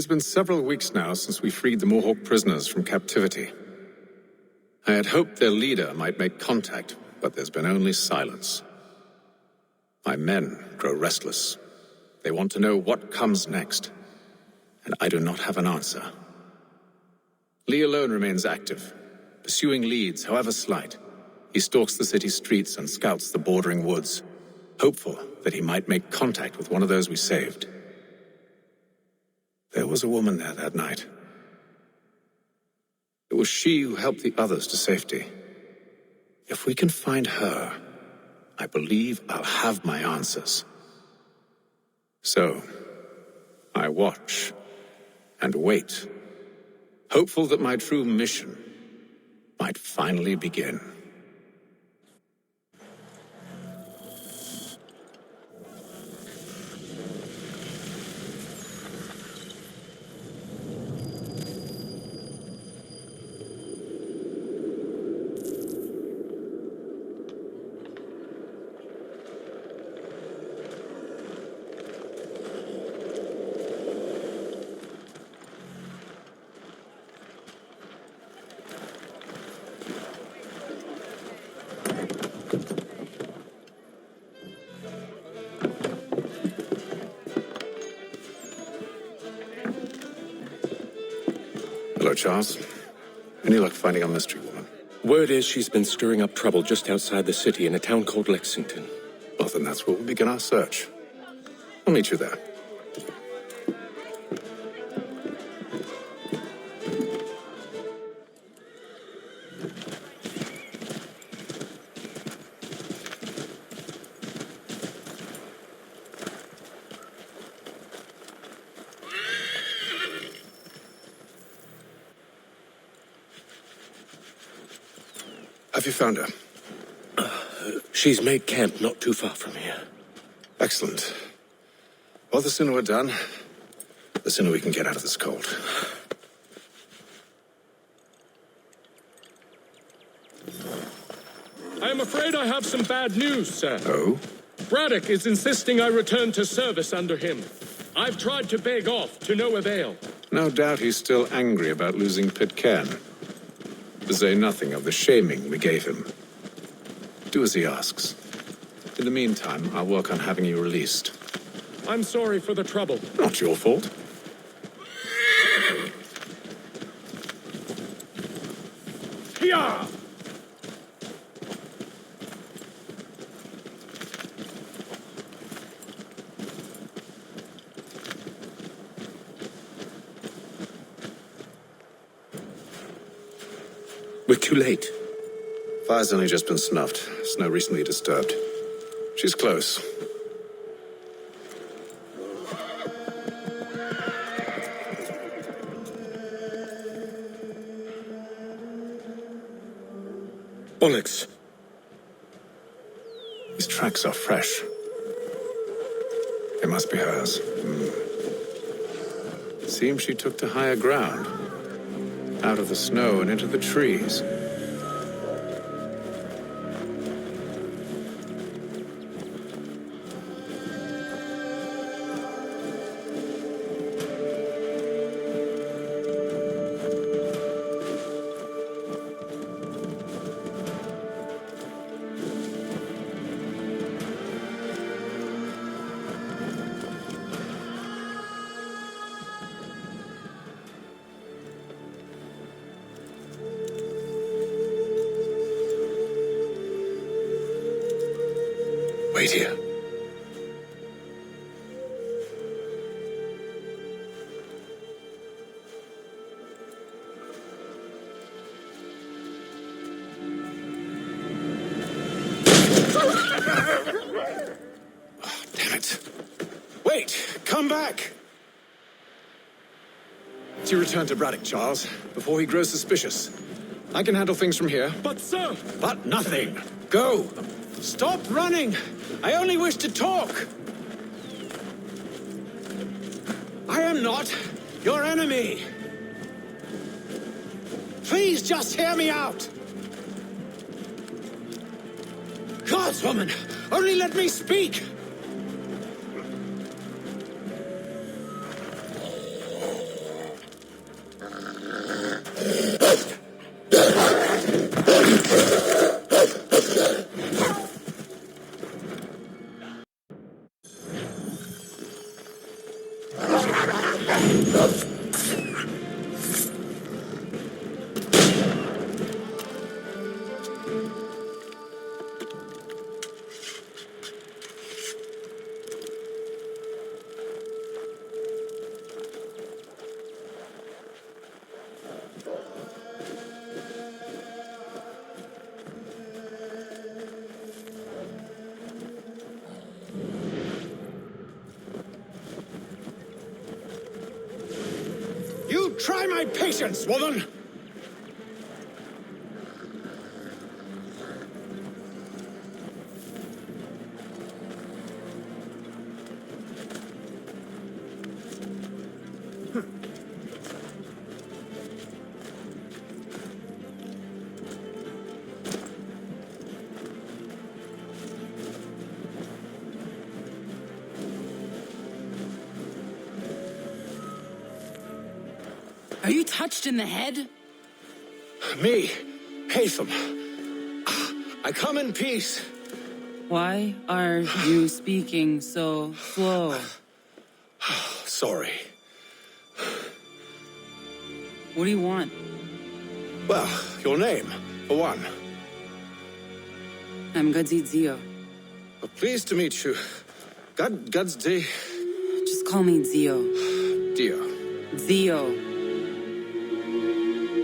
been several weeks now since we freed the Mohawk prisoners from captivity. I had hoped their leader might make contact, but there's been only silence. My men grow restless. They want to know what comes next, and I do not have an answer. Lee alone remains active, pursuing leads, however slight. He stalks the city streets and scouts the bordering woods, hopeful that he might make contact with one of those we saved. There was a woman there that night. It was she who helped the others to safety. If we can find her, I believe I'll have my answers. So, I watch and wait, hopeful that my true mission might finally begin. Hello, Charles. Any luck finding our mystery woman? Word is she's been stirring up trouble just outside the city in a town called Lexington. Well, then that's where we'll begin our search. I'll meet you there. Have you found her? She's made camp not too far from here. Excellent. Well, the sooner we're done, the sooner we can get out of this cold. I am afraid I have some bad news, sir. Oh? Braddock is insisting I return to service under him. I've tried to beg off, to no avail. No doubt he's still angry about losing Pitcairn. To say nothing of the shaming we gave him. Do as he asks. In the meantime, I'll work on having you released. I'm sorry for the trouble. Not your fault. Hiya! We're too late. Fire's only just been snuffed. Snow recently disturbed. She's close. Onyx. These tracks are fresh. They must be hers. It seems she took to higher ground. Out of the snow and into the trees. Wait here. Oh, damn it. Wait! Come back! Let's you return to Braddock, Charles, before he grows suspicious. I can handle things from here. But, sir! But nothing! Go! Stop running! I only wish to talk! I am not your enemy! Please just hear me out! Gods, woman! Only let me speak! Try my patience, woman! Are you touched in the head? Me, Hatham. I come in peace. Why are you speaking so slow? Sorry. What do you want? Well, your name, for one. I'm Gadzit Zio. Well, pleased to meet you. Gadsdi. Just call me Zio. Dio. Zio.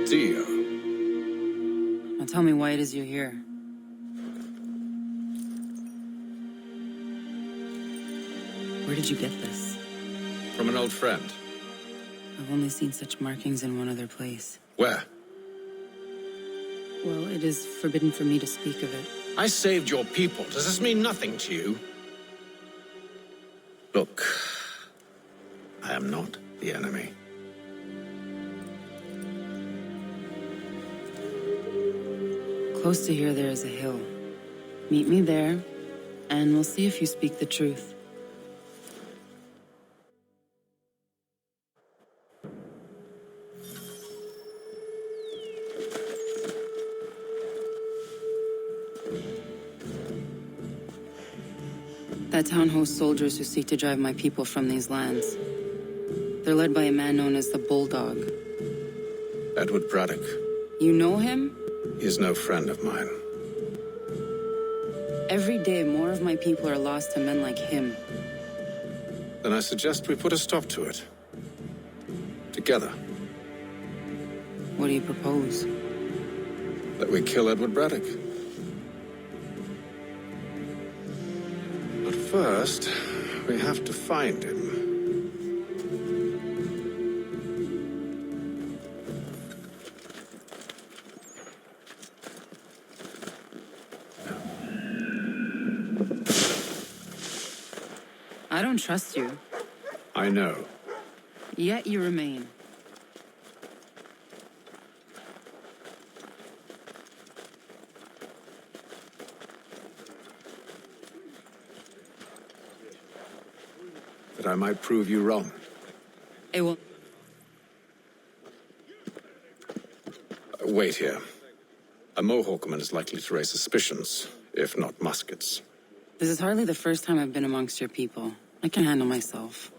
Dio. Now tell me why it is you're here. Where did you get this? From an old friend. I've only seen such markings in one other place. Where? Well, it is forbidden for me to speak of it. I saved your people. Does this mean nothing to you? Look, I am not the enemy. Close to here, there is a hill. Meet me there, and we'll see if you speak the truth. That town hosts soldiers who seek to drive my people from these lands. They're led by a man known as the Bulldog. Edward Braddock. You know him? He is no friend of mine. Every day, more of my people are lost to men like him. Then I suggest we put a stop to it. Together. What do you propose? That we kill Edward Braddock. But first, we have to find him. I don't trust you. I know. Yet you remain. That I might prove you wrong. It will... Wait here. A Mohawkman is likely to raise suspicions, if not muskets. This is hardly the first time I've been amongst your people. I can handle myself.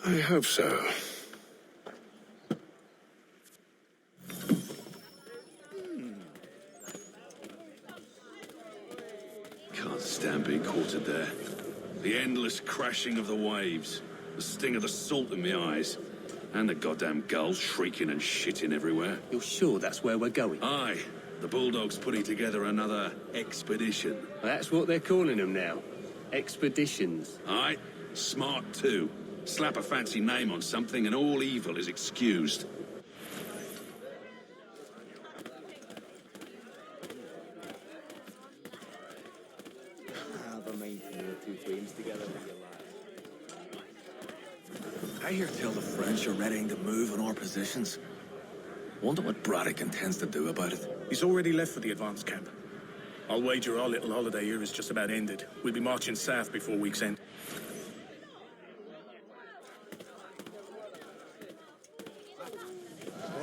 I hope so. Can't stand being quartered there. The endless crashing of the waves, the sting of the salt in my eyes, and the goddamn gulls shrieking and shitting everywhere. You're sure that's where we're going? Aye, the Bulldog's putting together another expedition. That's what they're calling them now. Expeditions. Aye, smart too. Slap a fancy name on something and all evil is excused. I hear tell the French are readying to move on our positions. Wonder what Braddock intends to do about it. He's already left for the advance camp. I'll wager our little holiday here is just about ended. We'll be marching south before week's end.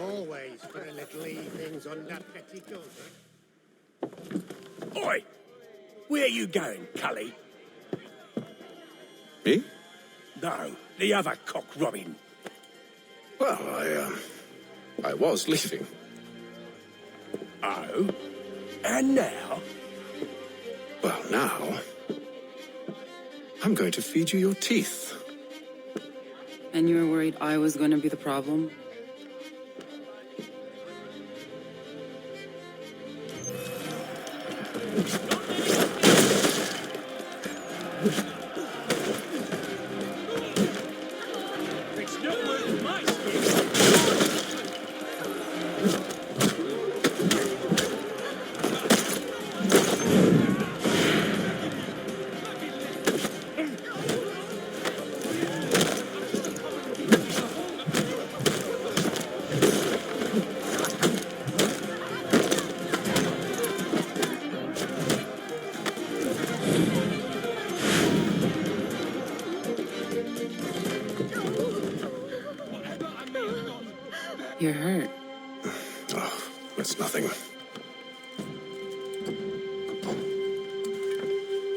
Always for a little evenings on that petticoat. Oi! Where you going, Cully? Me? No, the other cock Robin. Well, I was leaving. Oh? And now? Well, now... I'm going to feed you your teeth. And you were worried I was going to be the problem? You're hurt. Oh, it's nothing.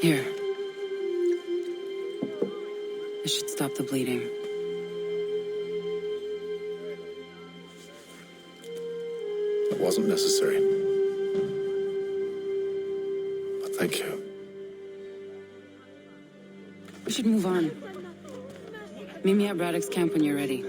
Here. This should stop the bleeding. It wasn't necessary. But thank you. We should move on. Meet me at Braddock's camp when you're ready.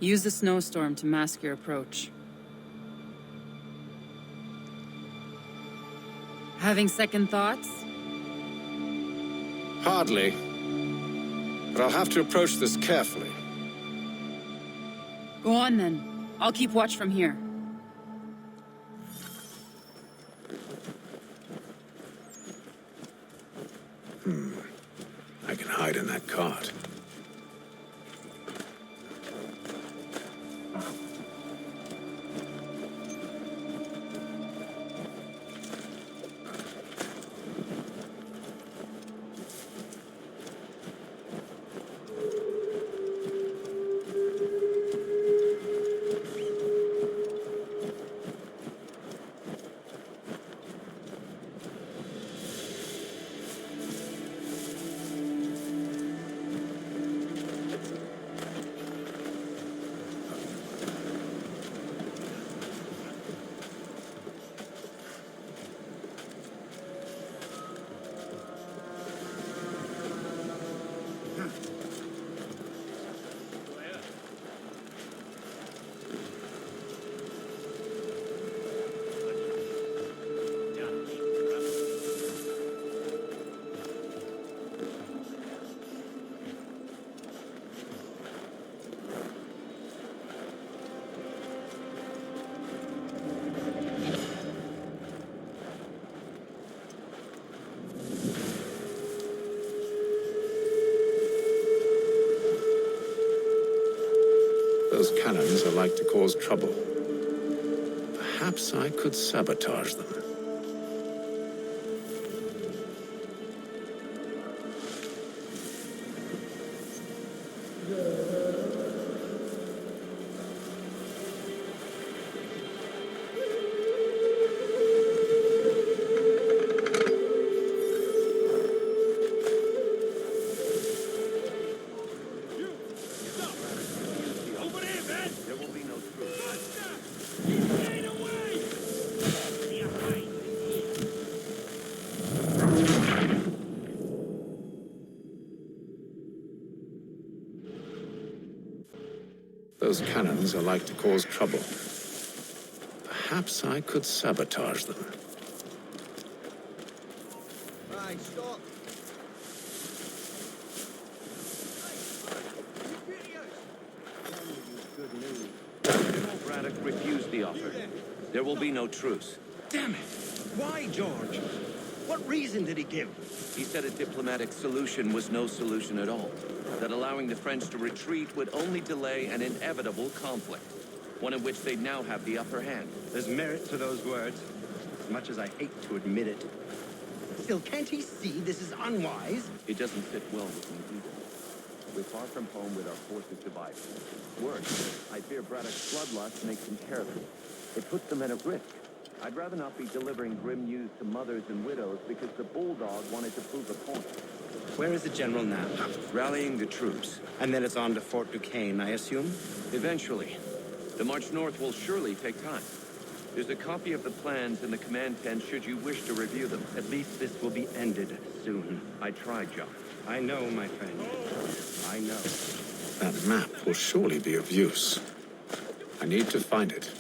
Use the snowstorm to mask your approach. Having second thoughts? Hardly. But I'll have to approach this carefully. Go on then. I'll keep watch from here. I can hide in that cart. Those cannons are like to cause trouble. Perhaps I could sabotage them. Those cannons are like to cause trouble. Perhaps I could sabotage them. Right, stop. Good news. General Braddock refused the offer. There will be no truce. Damn it! Why, George? What reason did he give? He said a diplomatic solution was no solution at all. That allowing the French to retreat would only delay an inevitable conflict. One in which they'd now have the upper hand. There's merit to those words, as much as I hate to admit it. Still, can't he see this is unwise? It doesn't fit well with me either. We're far from home with our forces divided. Worse, I fear Braddock's bloodlust makes them careless. It puts the men at risk. I'd rather not be delivering grim news to mothers and widows because the bulldog wanted to prove a point. Where is the general now? Rallying the troops. And then it's on to Fort Duquesne, I assume? Eventually. The march north will surely take time. There's a copy of the plans in the command tent should you wish to review them. At least this will be ended soon. I tried, John. I know, my friend. I know. That map will surely be of use. I need to find it.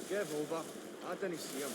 Give over. I didn't see him.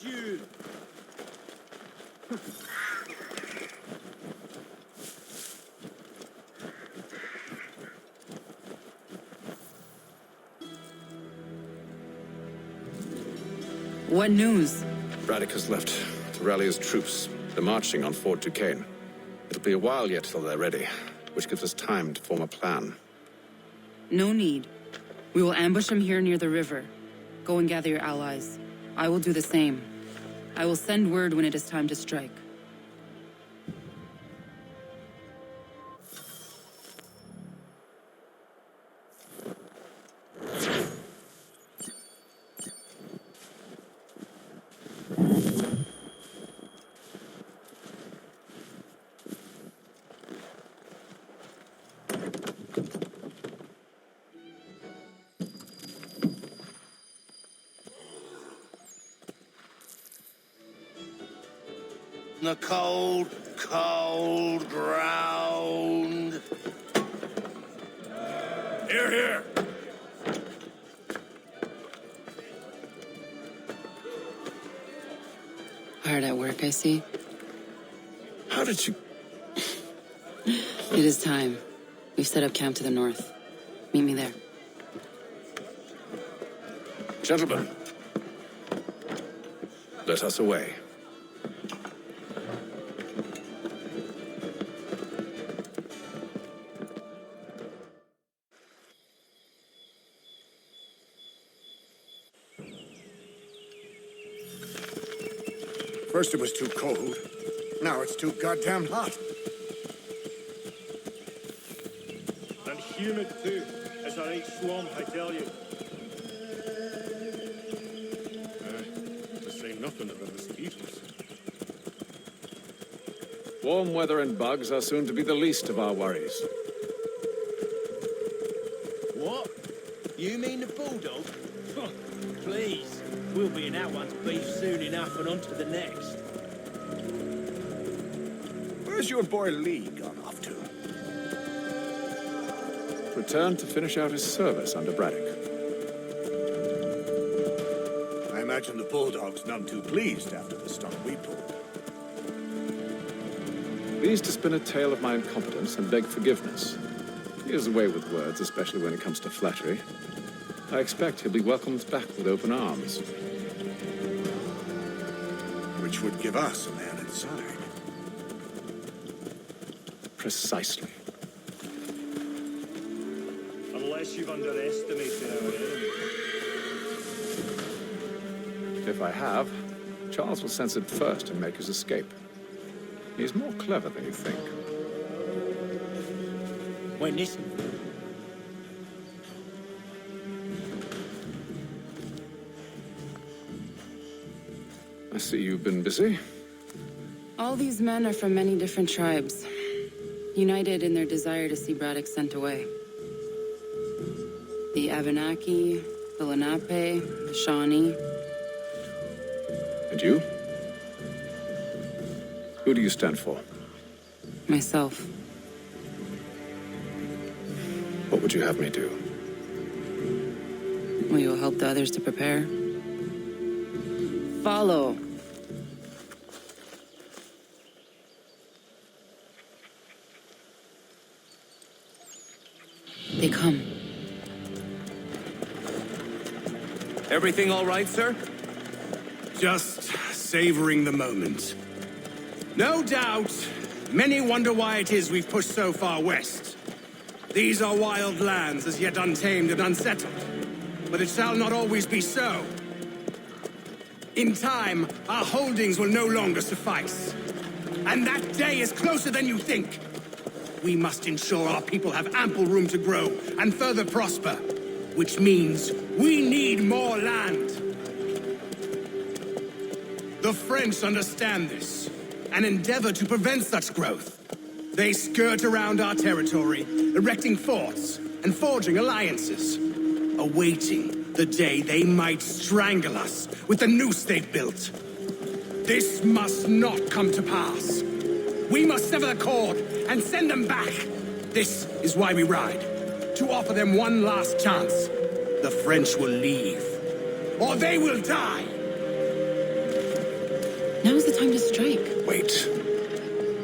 You. What news? Braddock has left to rally his troops. They're marching on Fort Duquesne. It'll be a while yet till they're ready, which gives us time to form a plan. No need. We will ambush them here near the river. Go and gather your allies. I will do the same. I will send word when it is time to strike. The cold, cold ground. Here, here! Hard at work, I see. How did you... It is time. We've set up camp to the north. Meet me there. Gentlemen, let us away. First it was too cold. Now it's too goddamn hot. And humid too. It's a right swamp, I tell you. To say nothing of the mosquitoes. Warm weather and bugs are soon to be the least of our worries. What? You mean the bulldog? Huh, please. We'll be in that one's beef soon enough and on to the next. Where's your boy Lee gone off to? Returned to finish out his service under Braddock. I imagine the Bulldog's none too pleased after the stunt we pulled. Pleased to spin a tale of my incompetence and beg forgiveness. He has a way with words, especially when it comes to flattery. I expect he'll be welcomed back with open arms. Which would give us a man inside. Precisely. Unless you've underestimated our enemy. If I have, Charles will sense it first and make his escape. He's more clever than you think. When this... I see you've been busy. All these men are from many different tribes, united in their desire to see Braddock sent away. The Ratonhnaké, the Lenape, the Shawnee. And you? Who do you stand for? Myself. What would you have me do? Will you help the others to prepare? follow. They come. Everything all right, sir? Just savoring the moment. No doubt, many wonder why it is we've pushed so far west. These are wild lands, as yet untamed and unsettled. But it shall not always be so. In time, our holdings will no longer suffice. And that day is closer than you think. We must ensure our people have ample room to grow and further prosper. Which means we need more land. The French understand this and endeavor to prevent such growth. They skirt around our territory, erecting forts and forging alliances, awaiting the day they might strangle us with the noose they've built. This must not come to pass. We must sever the cord and send them back. This is why we ride, to offer them one last chance. The French will leave, or they will die. Now's the time to strike. Wait.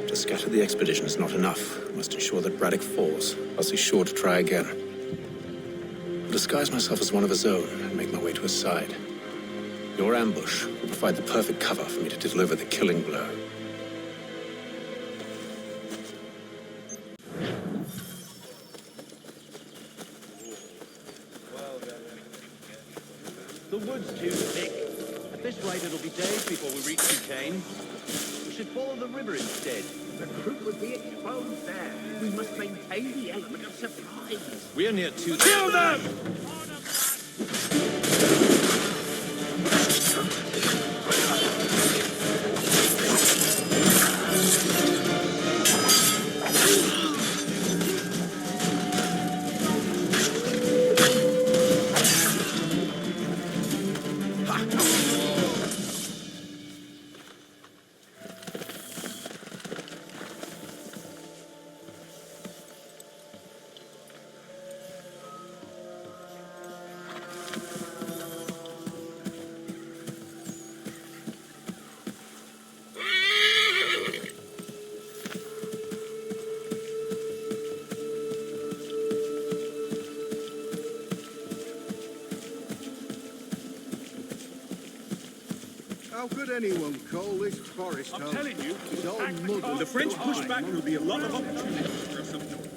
To scatter the expedition is not enough. We must ensure that Braddock falls, else he's sure to try again. I'll disguise myself as one of his own and make my way to his side. Your ambush will provide the perfect cover for me to deliver the killing blow. The wood's too thick. At this rate, it'll be days before we reach Duquesne. We should follow the river instead. The crew would be exposed there. We must maintain the element of surprise. We're near two... Kill them! How could anyone call this forest home? I'm telling you, It's all mud. when the French push back, there'll be a lot of opportunities for us up north.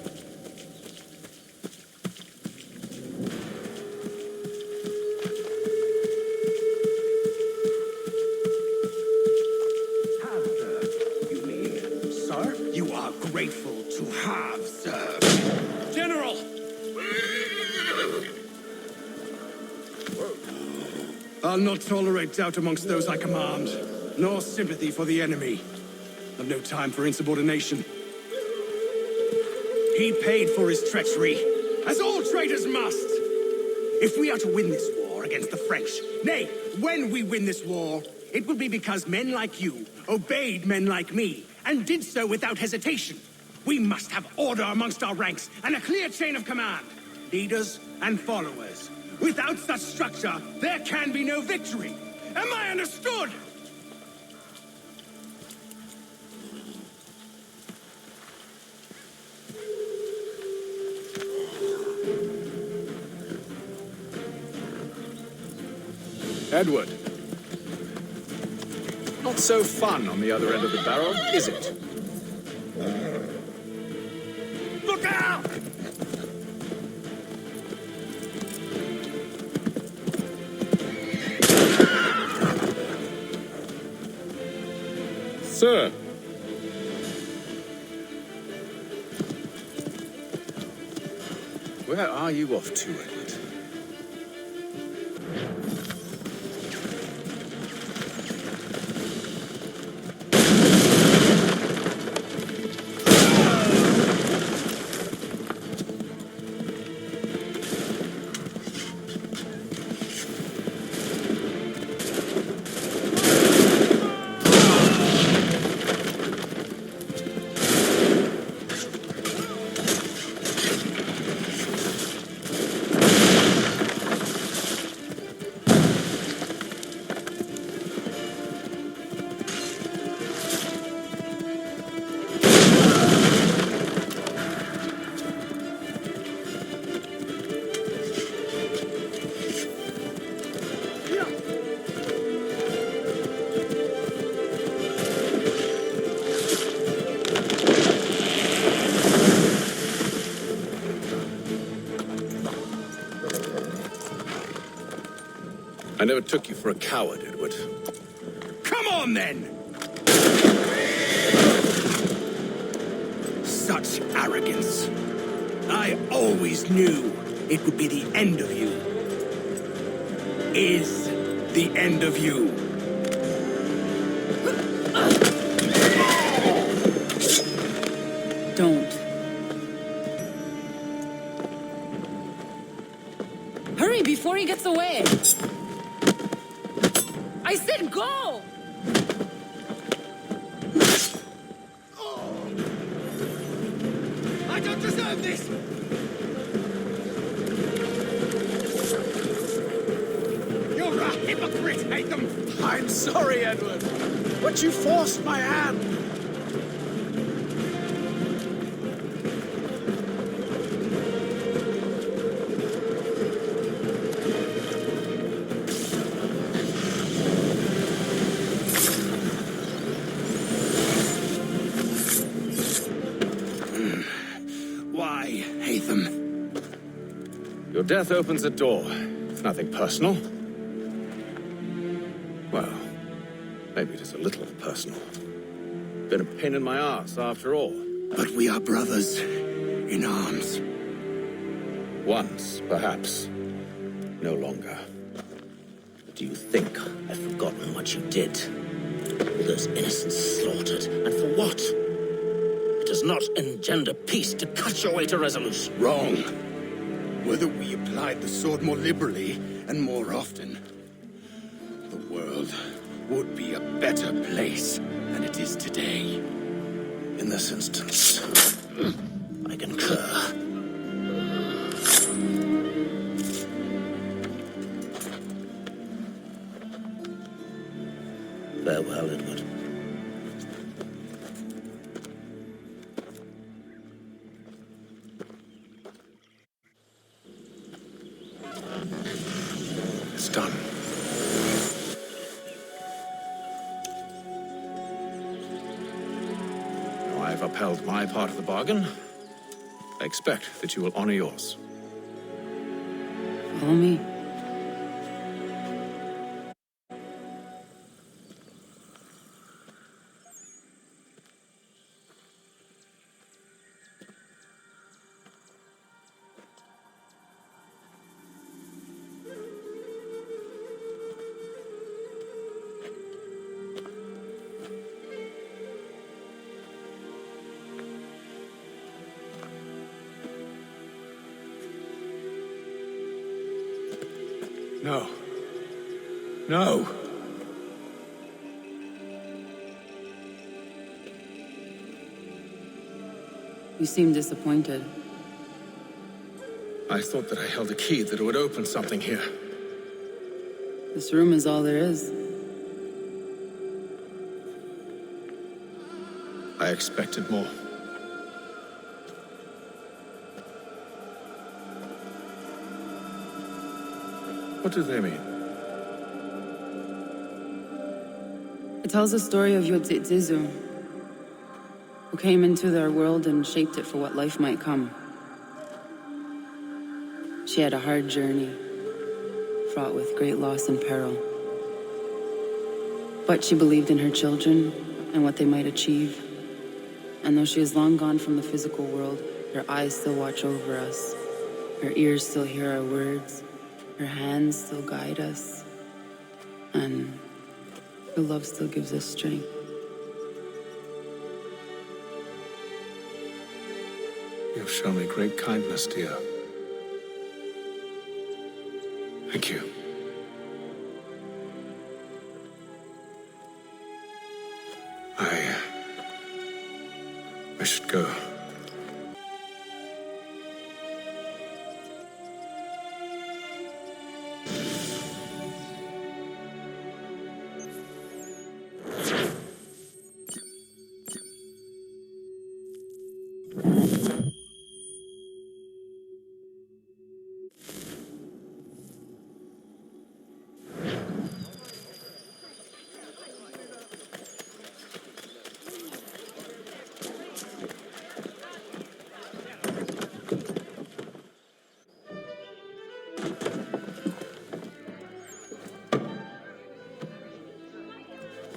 You mean, sir? You are grateful to have, sir. General! I'll not tolerate doubt amongst those I command, nor sympathy for the enemy. I've no time for insubordination. He paid for his treachery, as all traitors must. If we are to win this war against the French, nay, when we win this war, it will be because men like you obeyed men like me, and did so without hesitation. We must have order amongst our ranks, and a clear chain of command. Leaders and followers. Without such structure, there can be no victory. Am I understood? Edward. Not so fun on the other end of the barrel, is it? Look out! Sir. Where are you off to, Edward? I never took you for a coward, Edward. Come on, then! Such arrogance. I always knew it would be the end of you. Is the end of you. Don't. Hurry before he gets away! I said go! I don't deserve this! You're a hypocrite, Hatham! I'm sorry, Edward, but you forced my hand. Why, Hatham? Your death opens a door. It's nothing personal. Well, maybe it is a little personal. Been a pain in my ass, after all. But we are brothers in arms. Once, perhaps. No longer. Do you think I've forgotten what you did? All those innocents slaughtered, and for what? It does not engender peace to cut your way to resolution. Wrong. Whether we applied the sword more liberally and more often, the world would be a better place than it is today. In this instance, I concur. Farewell, Edward. It's done. Now I've upheld my part of the bargain. I expect that you will honor yours. Follow me. No. No! You seem disappointed. I thought that I held a key that would open something here. This room is all there is. I expected more. What do they mean? It tells the story of Yodzizu, who came into their world and shaped it for what life might come. She had a hard journey, fraught with great loss and peril. But she believed in her children and what they might achieve. And though she is long gone from the physical world, her eyes still watch over us. Her ears still hear our words. Her hands still guide us. And her love still gives us strength. You've shown me great kindness, dear. Thank you. I should go.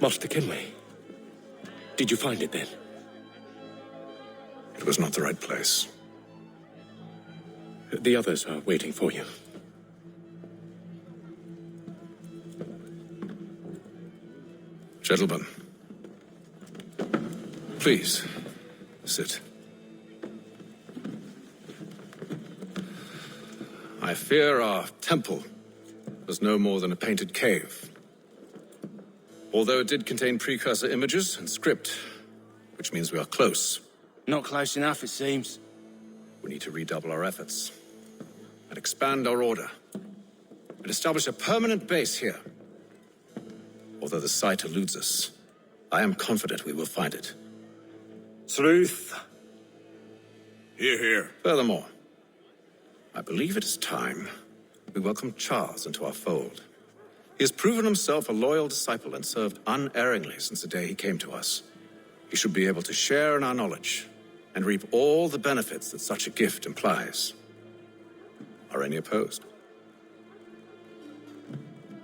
Master Kenway. Did you find it then? It was not the right place. The others are waiting for you. Gentlemen, please, sit. I fear our temple was no more than a painted cave. Although it did contain precursor images and script, which means we are close. Not close enough, it seems. We need to redouble our efforts and expand our order and establish a permanent base here. Although the site eludes us, I am confident we will find it. Truth. Hear, hear. Furthermore, I believe it is time we welcome Charles into our fold. He has proven himself a loyal disciple and served unerringly since the day he came to us. He should be able to share in our knowledge and reap all the benefits that such a gift implies. Are any opposed?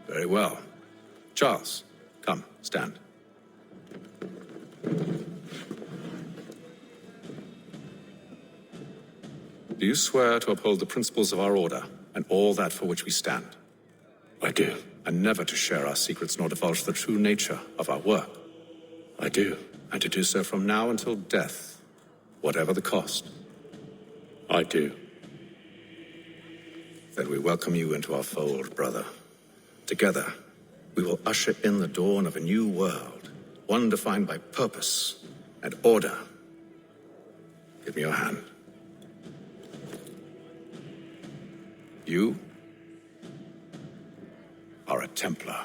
Very well. Charles, come, stand. Do you swear to uphold the principles of our order and all that for which we stand? I do. And never to share our secrets nor divulge the true nature of our work? I do. And to do so from now until death, whatever the cost? I do. Then we welcome you into our fold, brother. Together, we will usher in the dawn of a new world, one defined by purpose and order. Give me your hand. You are a Templar.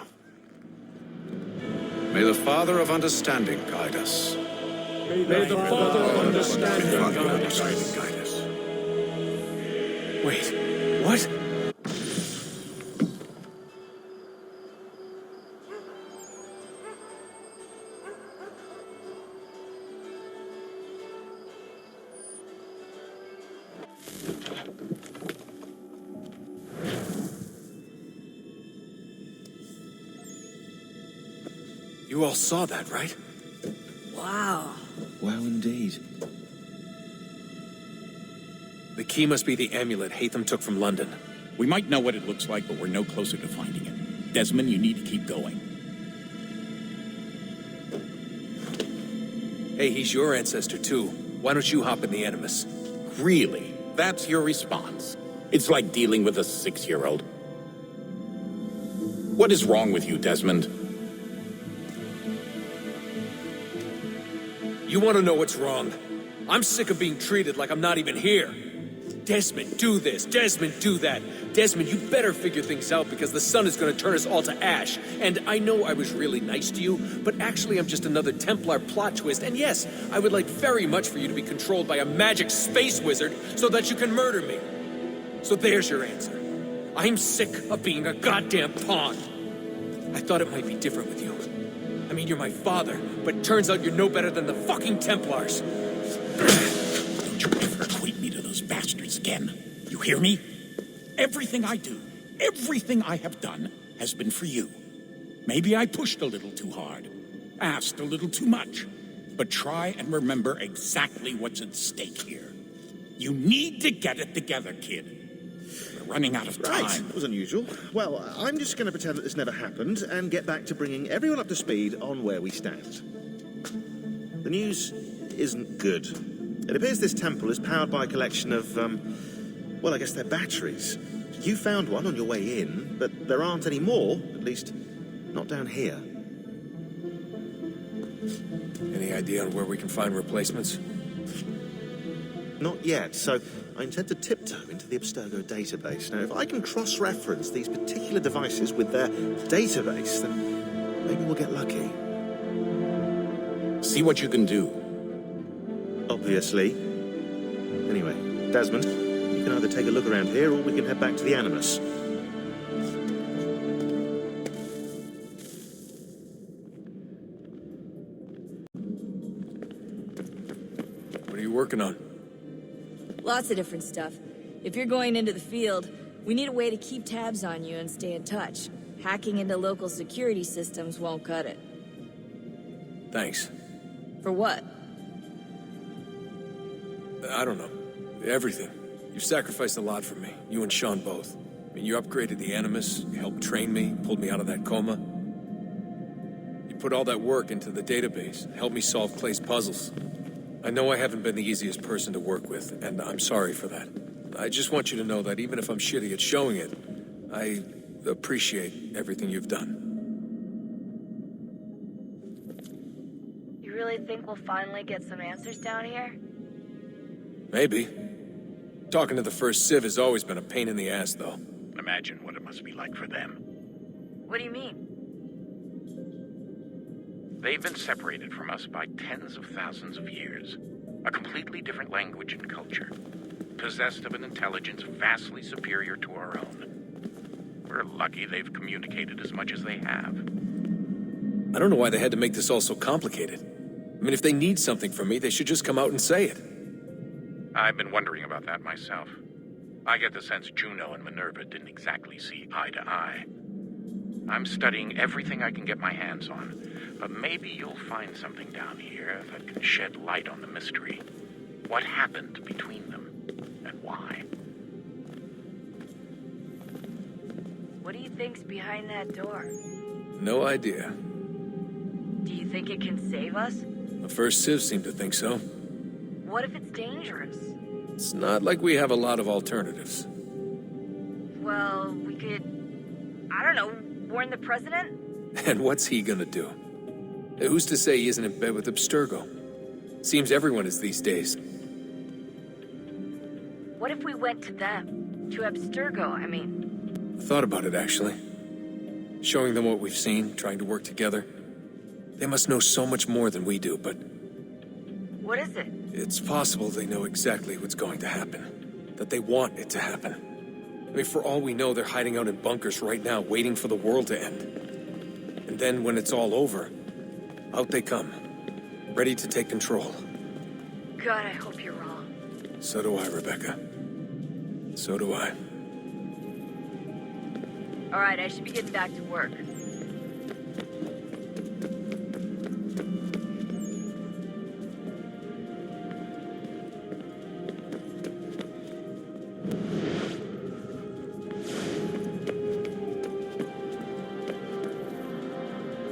May the Father of Understanding guide us. May the Father of Understanding guide us. Wait, what? You all saw that, right? Wow. Wow, indeed. The key must be the amulet Hatham took from London. We might know what it looks like, but we're no closer to finding it. Desmond, you need to keep going. Hey, he's your ancestor too. Why don't you hop in the Animus? Really? That's your response? It's like dealing with a 6-year-old. What is wrong with you, Desmond? You want to know what's wrong? I'm sick of being treated like I'm not even here. Desmond, do this. Desmond, do that. Desmond, you better figure things out because the sun is going to turn us all to ash. And I know I was really nice to you, but actually I'm just another Templar plot twist. And yes, I would like very much for you to be controlled by a magic space wizard so that you can murder me. So there's your answer. I'm sick of being a goddamn pawn. I thought it might be different with you. I mean, you're my father, but turns out you're no better than the fucking Templars. Don't you ever equate me to those bastards again. You hear me? Everything I do, everything I have done, has been for you. Maybe I pushed a little too hard, asked a little too much, but try and remember exactly what's at stake here. You need to get it together, kid. We're running out of time. Right, that was unusual. Well, I'm just going to pretend that this never happened and get back to bringing everyone up to speed on where we stand. The news isn't good. It appears this temple is powered by a collection of, well, I guess they're batteries. You found one on your way in, but there aren't any more, at least not down here. Any idea on where we can find replacements? Not yet, so I intend to tiptoe into the Abstergo database. Now, if I can cross-reference these particular devices with their database, then maybe we'll get lucky. See what you can do. Obviously. Anyway, Desmond, you can either take a look around here or we can head back to the Animus. What are you working on? Lots of different stuff. If you're going into the field, we need a way to keep tabs on you and stay in touch. Hacking into local security systems won't cut it. Thanks. For what? I don't know. Everything. You've sacrificed a lot for me. You and Sean both. I mean, you upgraded the Animus, you helped train me, pulled me out of that coma. You put all that work into the database, helped me solve Clay's puzzles. I know I haven't been the easiest person to work with, and I'm sorry for that. I just want you to know that even if I'm shitty at showing it, I appreciate everything you've done. You really think we'll finally get some answers down here? Maybe. Talking to the first Civ has always been a pain in the ass, though. Imagine what it must be like for them. What do you mean? They've been separated from us by tens of thousands of years. A completely different language and culture. Possessed of an intelligence vastly superior to our own. We're lucky they've communicated as much as they have. I don't know why they had to make this all so complicated. I mean, if they need something from me, they should just come out and say it. I've been wondering about that myself. I get the sense Juno and Minerva didn't exactly see eye to eye. I'm studying everything I can get my hands on, but maybe you'll find something down here that can shed light on the mystery. What happened between them, and why? What do you think's behind that door? No idea. Do you think it can save us? The first Civ seemed to think so. What if it's dangerous? It's not like we have a lot of alternatives. Well, we could... I don't know, warn the president? And what's he gonna do? Who's to say he isn't in bed with Abstergo? Seems everyone is these days. What if we went to them? To Abstergo, I mean. I thought about it, actually. Showing them what we've seen, trying to work together. They must know so much more than we do, but... What is it? It's possible they know exactly what's going to happen. That they want it to happen. I mean, for all we know, they're hiding out in bunkers right now, waiting for the world to end. And then, when it's all over, out they come. Ready to take control. God, I hope you're wrong. So do I, Rebecca. So do I. All right, I should be getting back to work.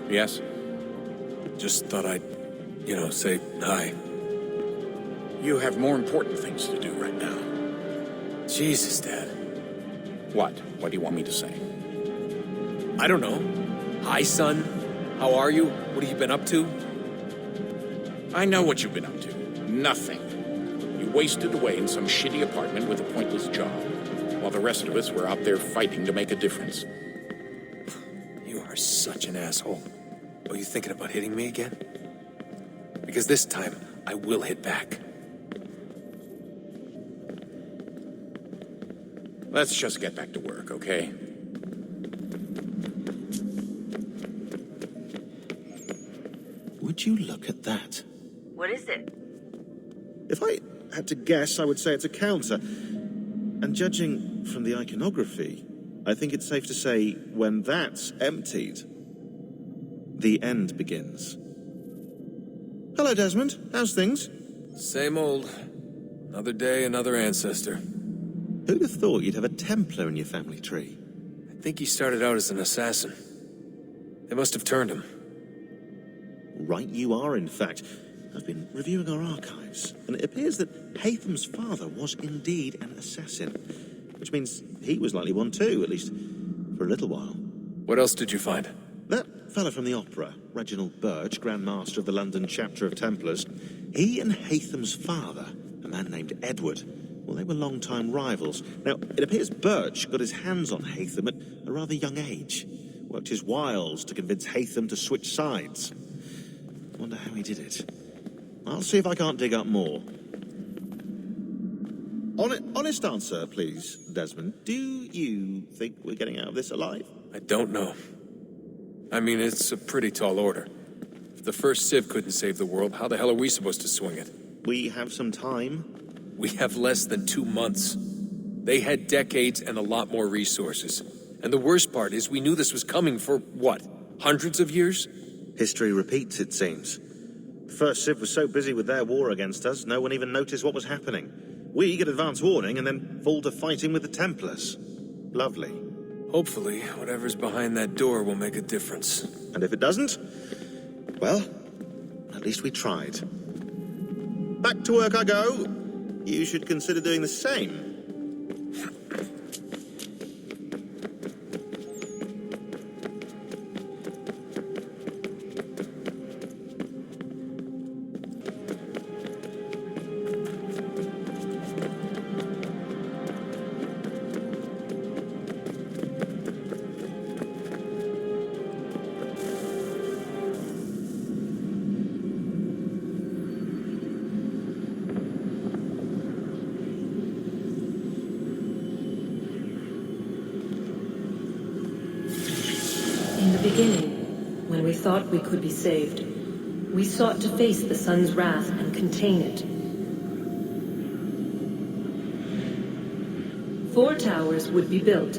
Yes? Just thought I'd, say hi. You have more important things to do right now. Jesus, Dad. What? What do you want me to say? I don't know. Hi, son. How are you? What have you been up to? I know what you've been up to. Nothing. You wasted away in some shitty apartment with a pointless job, while the rest of us were out there fighting to make a difference. You are such an asshole. Are you thinking about hitting me again? Because this time, I will hit back. Let's just get back to work, okay? Would you look at that? What is it? If I had to guess, I would say it's a counter. And judging from the iconography, I think it's safe to say when that's emptied, the end begins. Hello, Desmond. How's things? Same old. Another day, another ancestor. Who'd have thought you'd have a Templar in your family tree? I think he started out as an assassin. They must have turned him. Right you are, in fact. I've been reviewing our archives, and it appears that Haytham's father was indeed an assassin, which means he was likely one too, at least for a little while. What else did you find? That fella from the opera, Reginald Birch, Grand Master of the London chapter of Templars, he and Haytham's father, a man named Edward, well, they were long-time rivals. Now, it appears Birch got his hands on Haytham at a rather young age, worked his wiles to convince Haytham to switch sides. Wonder how he did it. I'll see if I can't dig up more. Honest answer, please, Desmond. Do you think we're getting out of this alive? I don't know. I mean, it's a pretty tall order. If the first Civ couldn't save the world, how the hell are we supposed to swing it? We have some time. We have less than 2 months. They had decades and a lot more resources. And the worst part is we knew this was coming for, what, hundreds of years? History repeats, it seems. The First Civ was so busy with their war against us, no one even noticed what was happening. We get advance warning and then fall to fighting with the Templars. Lovely. Hopefully, whatever's behind that door will make a difference. And if it doesn't, well, at least we tried. Back to work I go. You should consider doing the same. In the beginning, when we thought we could be saved, we sought to face the sun's wrath and contain it. 4 towers would be built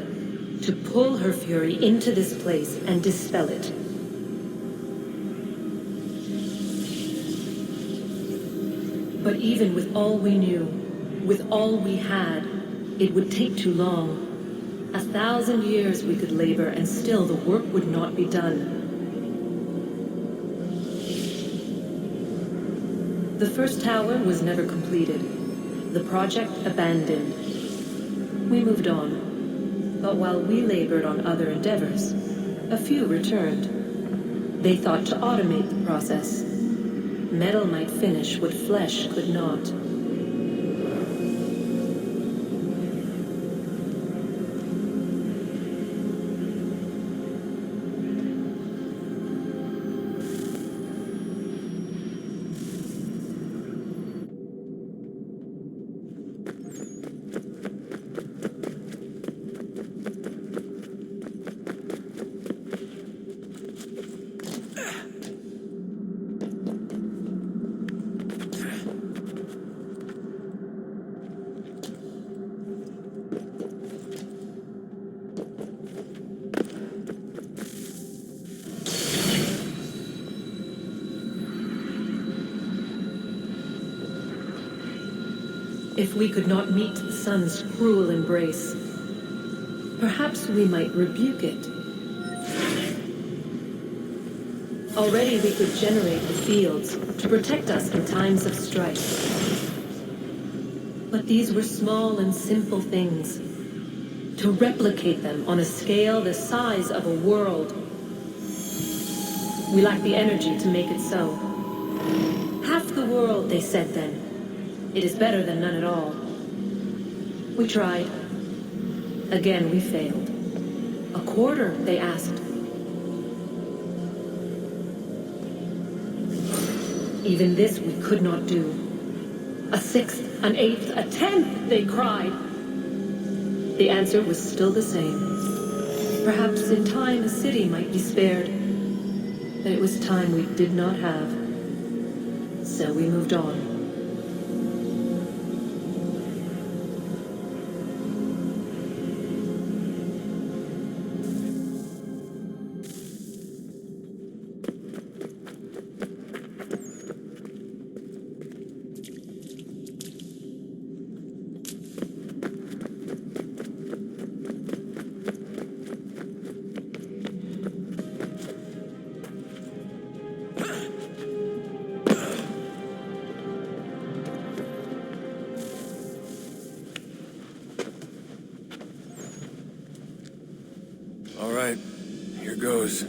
to pull her fury into this place and dispel it. But even with all we knew, with all we had, it would take too long. 1,000 years we could labor, and still the work would not be done. The first tower was never completed. The project abandoned. We moved on. But while we labored on other endeavors, a few returned. They thought to automate the process. Metal might finish what flesh could not. If we could not meet the sun's cruel embrace, perhaps we might rebuke it. Already we could generate the fields to protect us in times of strife. But these were small and simple things. To replicate them on a scale the size of a world, we lack the energy to make it so. Half the world, they said then. It is better than none at all. We tried. Again, we failed. A quarter, they asked. Even this we could not do. A sixth, an eighth, a tenth, they cried. The answer was still the same. Perhaps in time a city might be spared. But it was time we did not have. So we moved on. All right, here goes.